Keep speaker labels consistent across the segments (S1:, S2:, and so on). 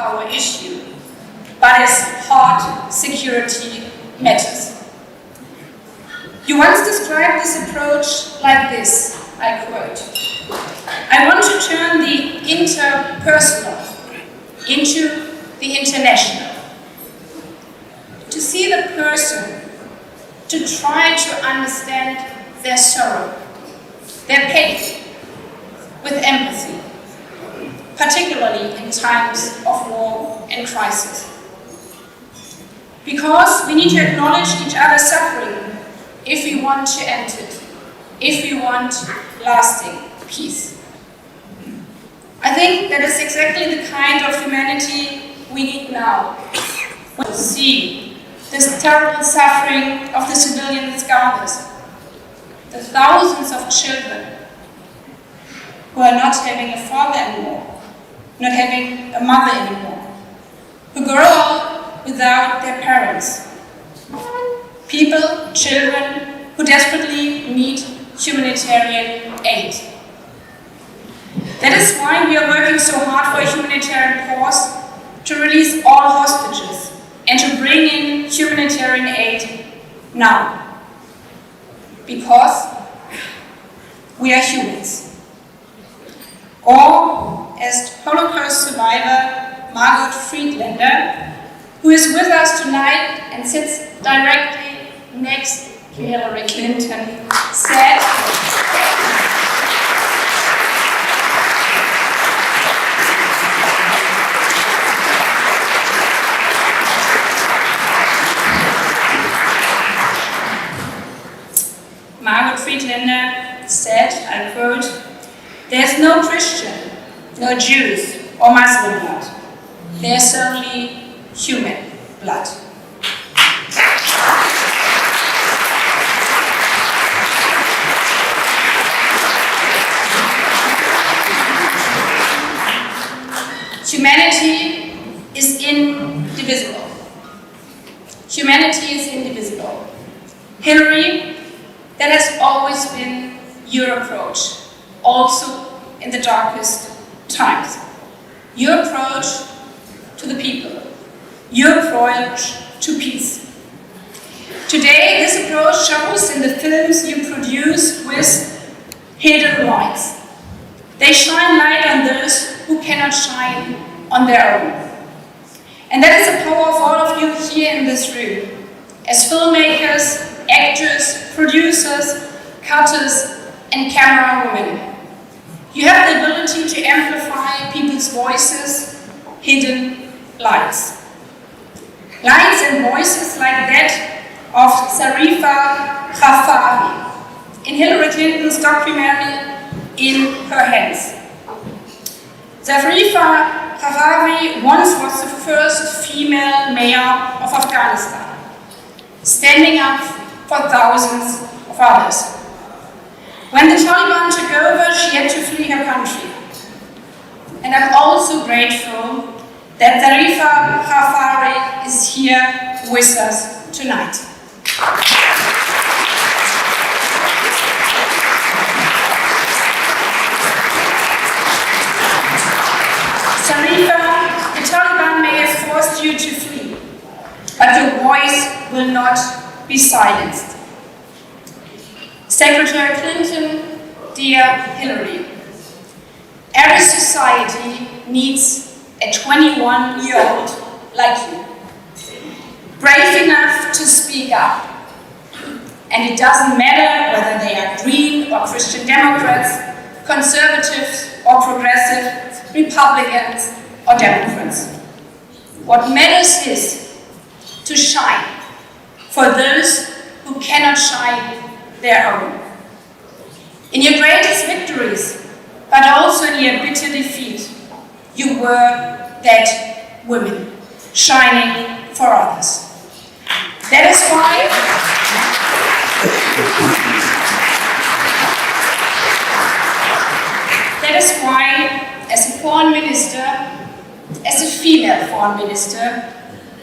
S1: power issue, but as hard security matters. You once described this approach like this, I quote, "I want to turn the interpersonal into the international, to see the person, to try to understand their sorrow, their pain, with empathy, particularly in times of war and crisis. Because we need to acknowledge each other's suffering if we want to end it, if we want lasting peace." I think that is exactly the kind of humanity we need now. We see this terrible suffering of the civilians Gathas, the thousands of children who are not having a father anymore, not having a mother anymore, who grow up without their parents. People, children, who desperately need humanitarian aid. That is why we are working so hard for a humanitarian pause to release all hostages and to bring in humanitarian aid now. Because we are humans. Or, as Holocaust survivor Margot Friedlander, who is with us tonight and sits directly next to Hillary Clinton, said, Margot Friedlander said, I quote, "There's no Christian, no Jews or Muslim blood. There's only human blood." Humanity is indivisible. Humanity is indivisible. Hillary, that has always been your approach, also in the darkest times. Your approach to the people, your approach to peace. Today, this approach shows in the films you produce with hidden lights. They shine light on those who cannot shine on their own. And that is the power of all of you here in this room, as filmmakers, actors, producers, cutters, and camera women. You have the ability to amplify people's voices, hidden lights. Lights and voices like that of Zarifa Khafari in Hillary Clinton's documentary In Her Hands. Zarifa Khafari once was the first female mayor of Afghanistan, standing up for thousands of others. When the Taliban took over, she had to flee her country. And I'm also grateful that Zarifa Khafari is here with us tonight. Zarifa, the Taliban may have forced you to flee, but your voice will not be silenced. Secretary Clinton, dear Hillary, every society needs a 21-year-old like you, brave enough to speak up. And it doesn't matter whether they are Green or Christian Democrats, Conservatives or Progressive, Republicans or Democrats. What matters is to shine for those who cannot shine their own. In your greatest victories, but also in your bitter defeat, you were that woman, shining for others. That is why, as a foreign minister, as a female foreign minister,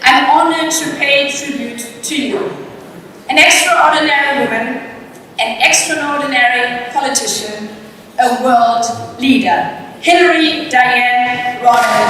S1: I'm honored to pay tribute to you. An extraordinary woman, an extraordinary politician, a world leader, Hillary Diane Rodham